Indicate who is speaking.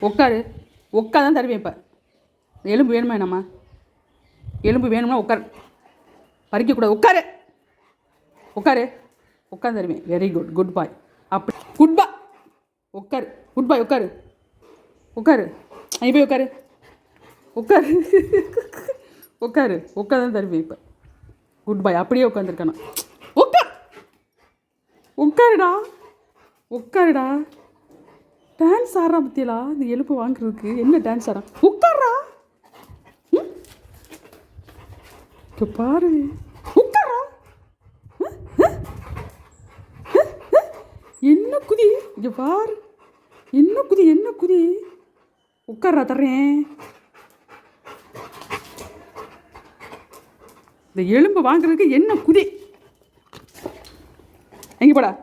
Speaker 1: உட்காரு. உட்காதான் தருவேன். இப்போ எலும்பு வேணுமா என்னம்மா? எலும்பு வேணும்னா உட்காரு. பறிக்கக்கூடாது. உட்காரு. உட்காரு. உட்காந்து தருவேன். Very good. குட் பாய். அப்படி குட் பாய். உட்காரு. குட் பாய். உட்காரு. உட்காரு. நீ போய் உட்காரு. உட்காரு. உட்காரு. உட்காதான் தருவேன். இப்போ குட் பாய். அப்படியே உட்காந்துருக்கணும். உட்கார். உட்காருடா. உட்காருடா. டான்ஸ் ஆடுறா பத்தியலா? இந்த எலும்பு வாங்குறதுக்கு என்ன டான்ஸ் ஆடுறான்? உட்கார்றா. பாரு. உட்கார்றா. என்ன குதி? இங்கே பாரு. என்ன குதி? என்ன குதி? உட்கார்றா. தர்றேன். இந்த எலும்பு வாங்குறதுக்கு என்ன குதி? எங்கே போடா?